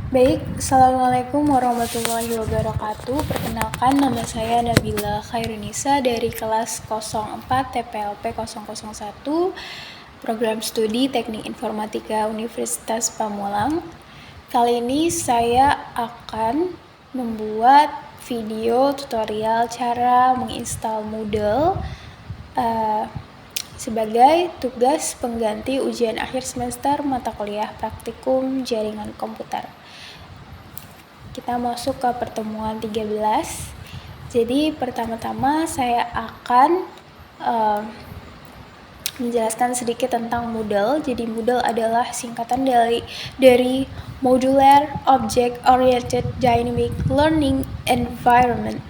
Baik, Assalamualaikum warahmatullahi wabarakatuh. Perkenalkan, nama saya Nabila Khairunisa dari kelas 04 TPLP 001, Program Studi Teknik Informatika Universitas Pamulang. Kali ini saya akan membuat video tutorial cara menginstal Moodle sebagai tugas pengganti ujian akhir semester mata kuliah praktikum jaringan komputer. Kita masuk ke pertemuan 13. Jadi pertama-tama saya akan menjelaskan sedikit tentang Moodle. Jadi Moodle adalah singkatan dari Modular Object Oriented Dynamic Learning Environment.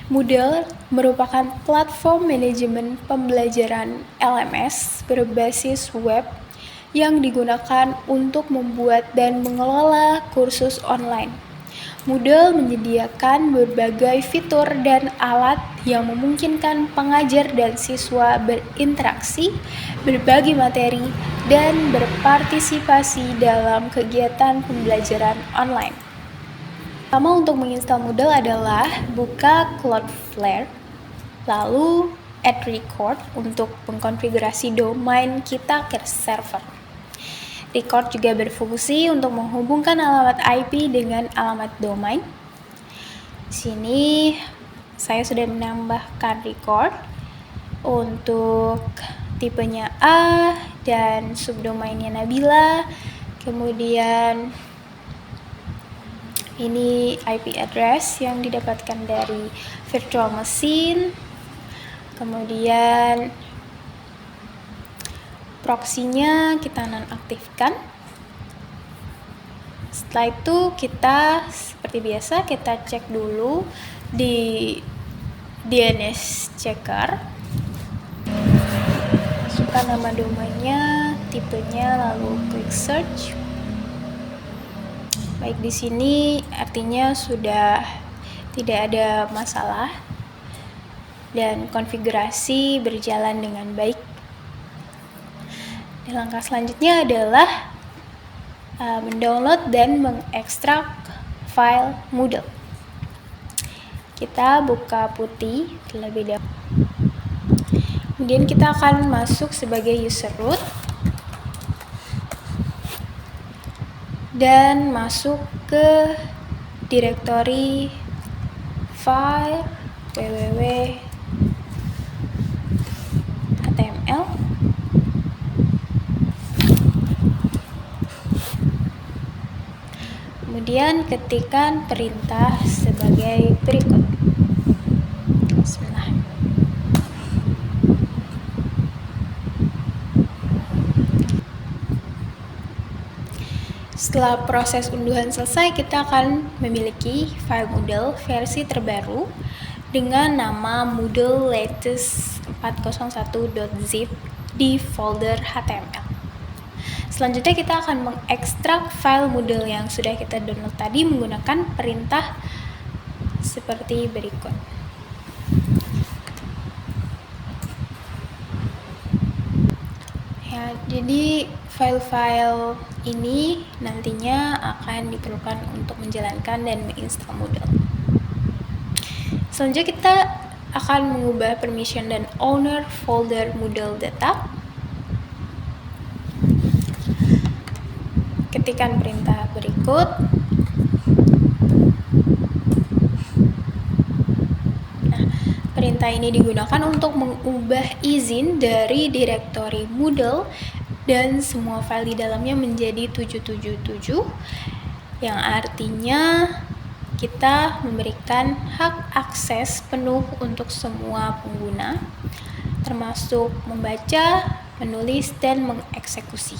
Moodle merupakan platform manajemen pembelajaran LMS berbasis web yang digunakan untuk membuat dan mengelola kursus online. Moodle menyediakan berbagai fitur dan alat yang memungkinkan pengajar dan siswa berinteraksi, berbagi materi, dan berpartisipasi dalam kegiatan pembelajaran online. Pertama, untuk menginstal Moodle adalah buka Cloudflare, lalu add record untuk mengkonfigurasi domain kita ke server. Record juga berfungsi untuk menghubungkan alamat IP dengan alamat domain. Di sini saya sudah menambahkan record untuk tipenya A dan subdomainnya Nabila. Kemudian ini IP address yang didapatkan dari virtual machine. Kemudian proxy-nya kita nonaktifkan. Setelah itu kita seperti biasa kita cek dulu di DNS checker. Masukkan nama domainnya, tipenya, lalu klik search. Baik, di sini artinya sudah tidak ada masalah dan konfigurasi berjalan dengan baik. Dan langkah selanjutnya adalah mendownload dan mengekstrak file Moodle. Kita buka putih terlebih dahulu. Kemudian kita akan masuk sebagai user root dan masuk ke direktori file www.html. Kemudian ketikkan perintah sebagai berikut. Bismillah. Setelah proses unduhan selesai, kita akan memiliki file Moodle versi terbaru dengan nama Moodle Latest 401.zip di folder HTML. Selanjutnya kita akan mengekstrak file Moodle yang sudah kita download tadi menggunakan perintah seperti berikut. Ya, jadi file-file ini nantinya akan diperlukan untuk menjalankan dan menginstal Moodle. Selanjutnya kita akan mengubah permission dan owner folder Moodle data. Ketikkan perintah berikut. Perintah ini digunakan untuk mengubah izin dari direktori Moodle dan semua file di dalamnya menjadi 777, yang artinya kita memberikan hak akses penuh untuk semua pengguna, termasuk membaca, menulis, dan mengeksekusi.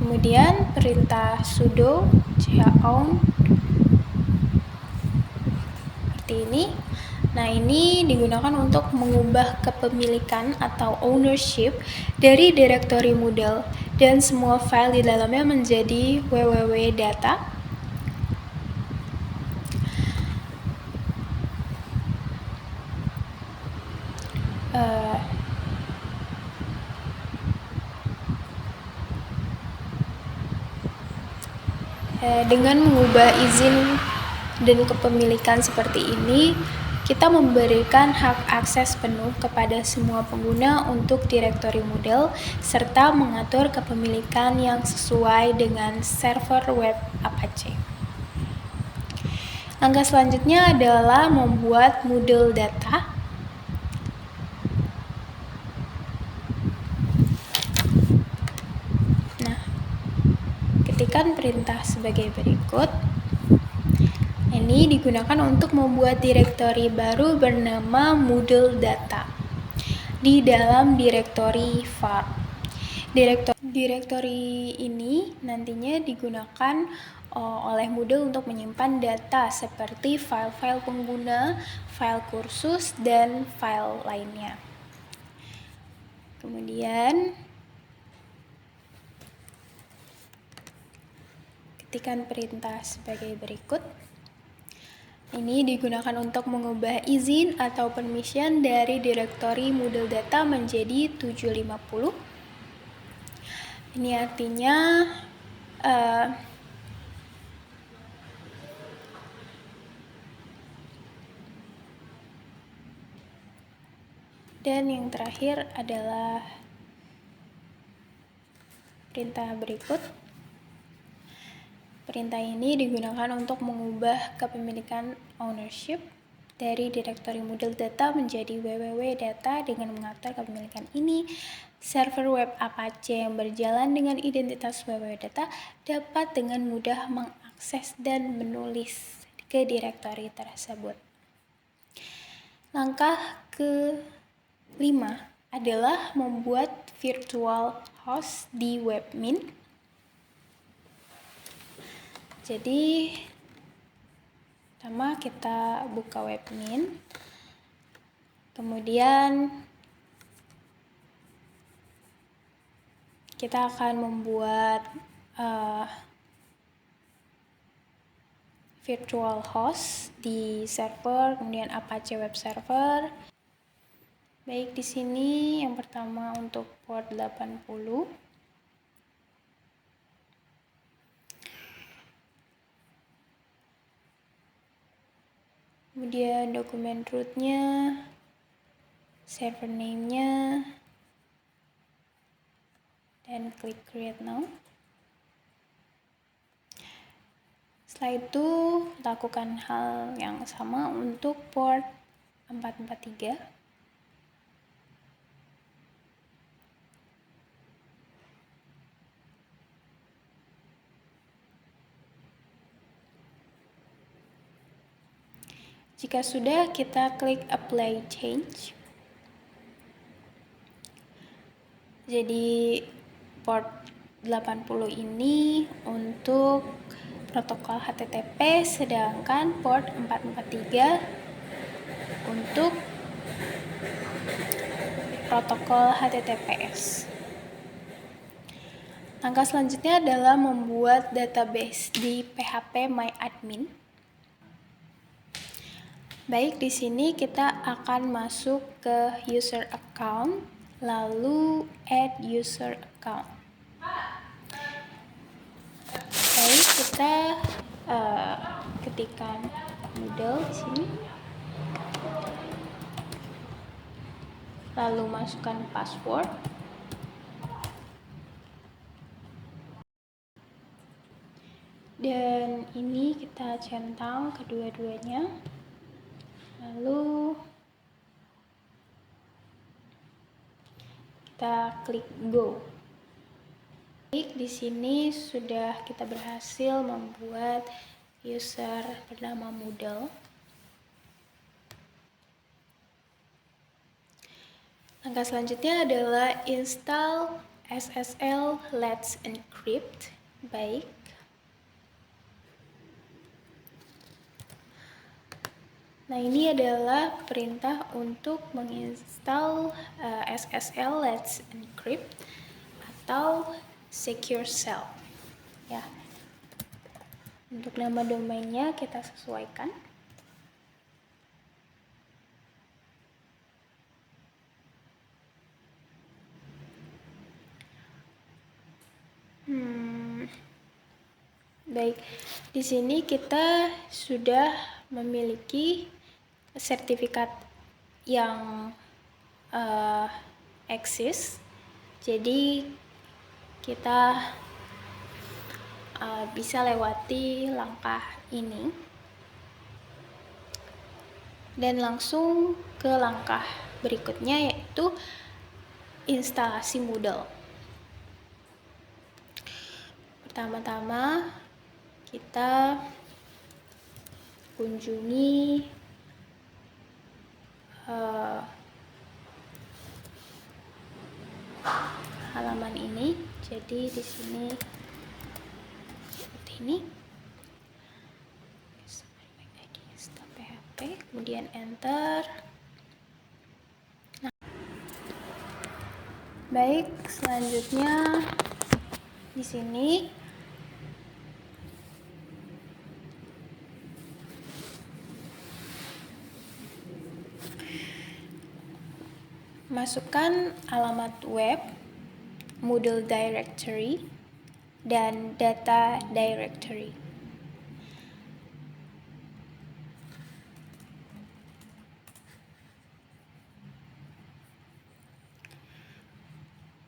Kemudian perintah sudo chown seperti ini. Nah, ini digunakan untuk mengubah kepemilikan atau ownership dari direktori Moodle dan semua file di dalamnya menjadi www.data. Dengan mengubah izin dan kepemilikan seperti ini, kita memberikan hak akses penuh kepada semua pengguna untuk direktori Moodle serta mengatur kepemilikan yang sesuai dengan server web Apache. Langkah selanjutnya adalah membuat Moodle data. Nah, ketikkan perintah sebagai berikut. Ini digunakan untuk membuat direktori baru bernama Moodle data di dalam direktori var. Direktori ini nantinya digunakan oleh Moodle untuk menyimpan data seperti file-file pengguna, file kursus, dan file lainnya. Kemudian ketikkan perintah sebagai berikut. Ini digunakan untuk mengubah izin atau permission dari direktori Moodle data menjadi 750. Ini artinya dan yang terakhir adalah perintah berikut. Perintah ini digunakan untuk mengubah kepemilikan ownership dari direktori Moodle data menjadi www.data dengan mengatur kepemilikan ini. Server web Apache yang berjalan dengan identitas www.data dapat dengan mudah mengakses dan menulis ke direktori tersebut. Langkah ke-5 adalah membuat virtual host di webmin. Jadi, pertama kita buka webmin, kemudian kita akan membuat virtual host di server, kemudian Apache web server. Baik, di sini yang pertama untuk port 80. Kemudian dokumen root-nya, server name-nya, dan klik create now. Setelah itu, lakukan hal yang sama untuk port 443. Jika sudah, kita klik apply change. Jadi port 80 ini untuk protokol HTTP, sedangkan port 443 untuk protokol HTTPS. Langkah selanjutnya adalah membuat database di phpMyAdmin. Baik, di sini kita akan masuk ke user account, lalu add user account. Baik, kita ketikkan Moodle di sini, lalu masukkan password. Dan ini kita centang kedua-duanya. Lalu kita klik go. Baik, di sini sudah kita berhasil membuat user bernama Moodle. Langkah selanjutnya adalah install SSL Let's Encrypt. Baik. Nah, ini adalah perintah untuk menginstal SSL Let's Encrypt atau Secure Shell. Ya. Untuk nama domainnya kita sesuaikan. Baik, di sini kita sudah memiliki sertifikat yang eksis. Jadi kita bisa lewati langkah ini dan langsung ke langkah berikutnya, yaitu instalasi Moodle. Pertama-tama kita kunjungi halaman ini. Jadi di sini seperti ini. PHP, kemudian enter. Nah, baik, selanjutnya di sini masukkan alamat web, Moodle directory, dan data directory.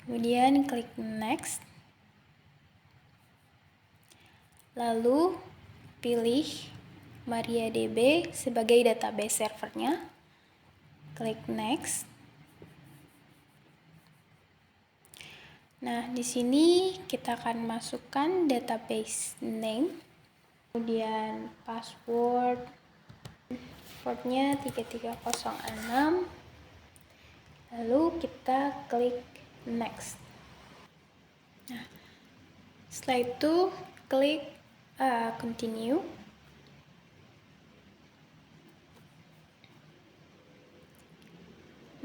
Kemudian klik next. Lalu pilih MariaDB sebagai database servernya. Klik next. Nah, di sini kita akan masukkan database name, kemudian password, portnya 3306. Lalu kita klik next. Nah, setelah itu klik continue.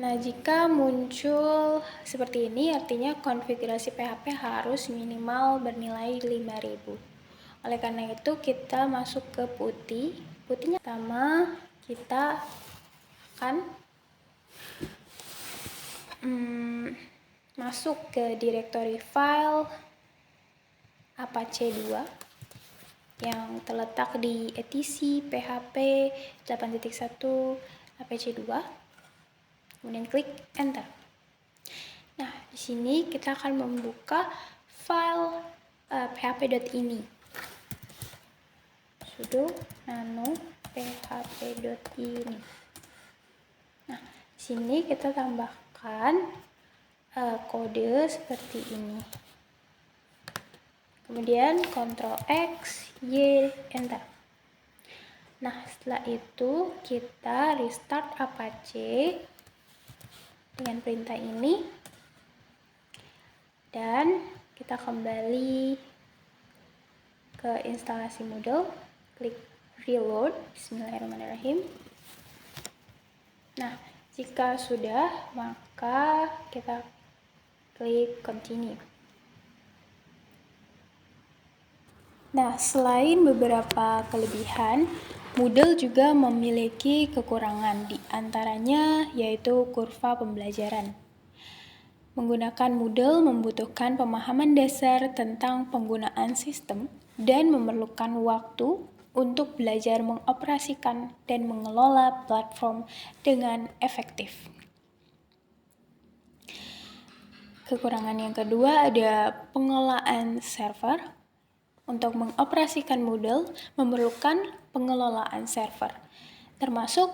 Nah, jika muncul seperti ini, artinya konfigurasi PHP harus minimal bernilai 5000. Oleh karena itu, kita masuk ke putih. Putihnya pertama, kita akan masuk ke directory file Apache 2 yang terletak di etc php 8.1 Apache 2. Kemudian klik enter. Nah, di sini kita akan membuka file php.ini. Sudo nano php.ini. Nah, di sini kita tambahkan kode seperti ini. Kemudian Ctrl X, Y, enter. Nah, setelah itu kita restart Apache dengan perintah ini. Dan kita kembali ke instalasi Moodle. Klik reload, bismillahirrahmanirrahim. Nah, jika sudah, maka kita klik continue. Nah, selain beberapa kelebihan, Moodle juga memiliki kekurangan, di antaranya yaitu kurva pembelajaran. Menggunakan Moodle membutuhkan pemahaman dasar tentang penggunaan sistem dan memerlukan waktu untuk belajar mengoperasikan dan mengelola platform dengan efektif. Kekurangan yang kedua ada pengelolaan server. Untuk mengoperasikan Moodle memerlukan pengelolaan server, termasuk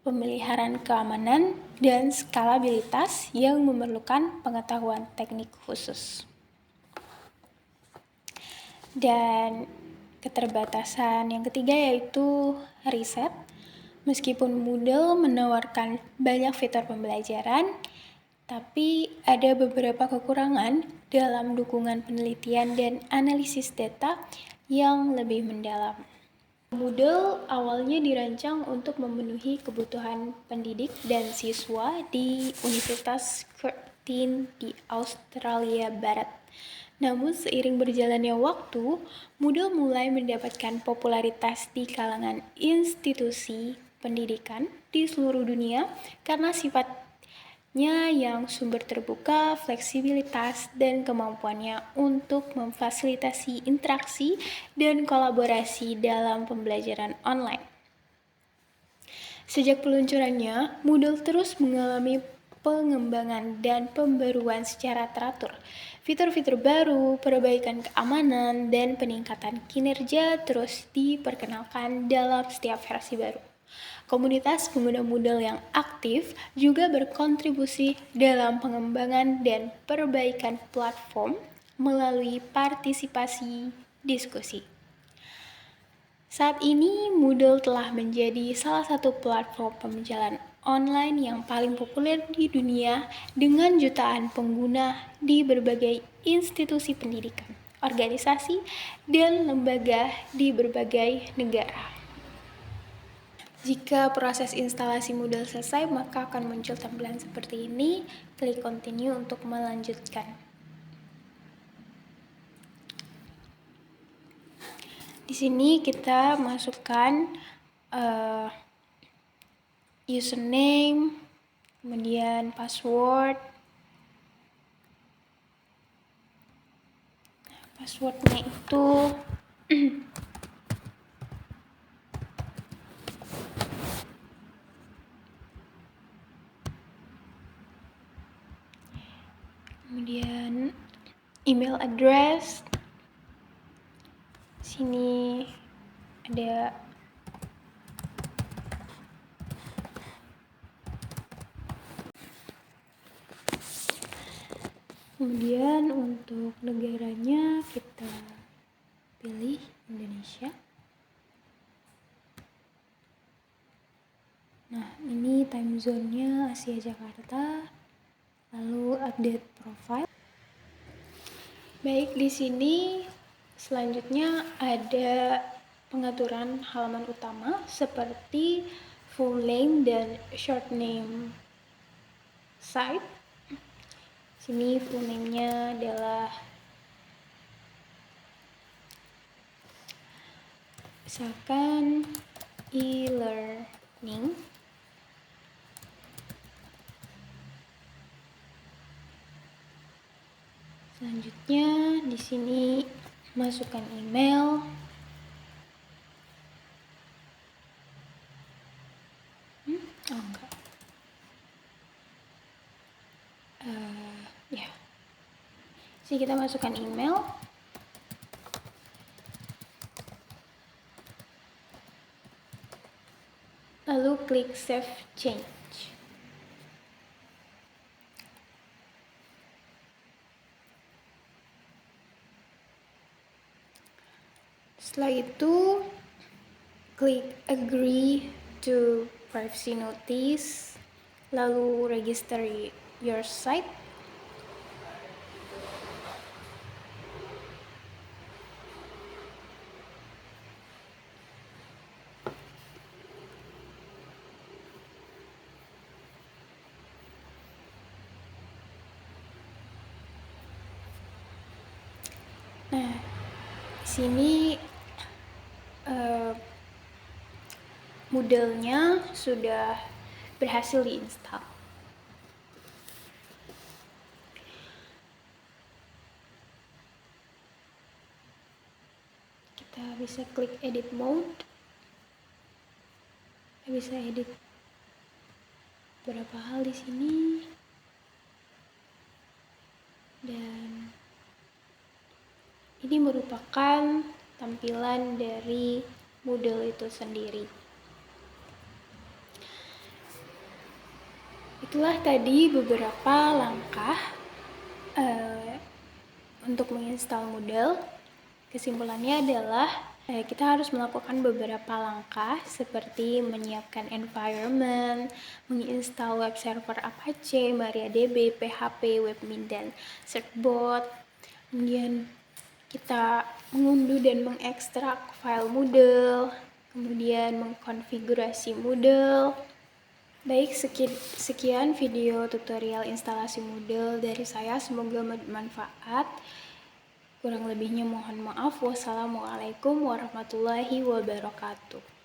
pemeliharaan keamanan dan skalabilitas yang memerlukan pengetahuan teknik khusus. Dan keterbatasan yang ketiga yaitu riset. Meskipun Moodle menawarkan banyak fitur pembelajaran, tapi ada beberapa kekurangan dalam dukungan penelitian dan analisis data yang lebih mendalam. Moodle awalnya dirancang untuk memenuhi kebutuhan pendidik dan siswa di Universitas Curtin di Australia Barat. Namun seiring berjalannya waktu, Moodle mulai mendapatkan popularitas di kalangan institusi pendidikan di seluruh dunia karena sifat yang sumber terbuka, fleksibilitas, dan kemampuannya untuk memfasilitasi interaksi dan kolaborasi dalam pembelajaran online. Sejak peluncurannya, Moodle terus mengalami pengembangan dan pembaruan secara teratur. Fitur-fitur baru, perbaikan keamanan, dan peningkatan kinerja terus diperkenalkan dalam setiap versi baru. Komunitas pengguna Moodle yang aktif juga berkontribusi dalam pengembangan dan perbaikan platform melalui partisipasi diskusi. Saat ini, Moodle telah menjadi salah satu platform pembelajaran online yang paling populer di dunia dengan jutaan pengguna di berbagai institusi pendidikan, organisasi, dan lembaga di berbagai negara. Jika proses instalasi Moodle selesai, maka akan muncul tampilan seperti ini. Klik continue untuk melanjutkan. Di sini kita masukkan username, kemudian password. Passwordnya itu kemudian email address. Sini ada kemudian untuk negaranya kita pilih Indonesia. Nah, ini time zone-nya Asia Jakarta. Lalu update profile. Baik, di sini selanjutnya ada pengaturan halaman utama seperti full name dan short name site. Sini full name-nya adalah misalkan e-learning. Selanjutnya di sini masukkan email. Oh enggak. Ya. Sini kita masukkan email. Lalu klik save change. Setelah itu klik agree to privacy notice, lalu register your site. Nah, di sini Moodle-nya sudah berhasil diinstal. Kita bisa klik edit mode. Kita bisa edit beberapa hal di sini. Dan ini merupakan tampilan dari Moodle itu sendiri. Itulah tadi beberapa langkah untuk menginstal Moodle. Kesimpulannya adalah kita harus melakukan beberapa langkah seperti menyiapkan environment, menginstal web server Apache, MariaDB, PHP, Webmin, dan Certbot. Kemudian kita mengunduh dan mengekstrak file Moodle, kemudian mengkonfigurasi Moodle. Baik, sekian video tutorial instalasi Moodle dari saya, semoga bermanfaat. Kurang lebihnya mohon maaf. Wassalamualaikum warahmatullahi wabarakatuh.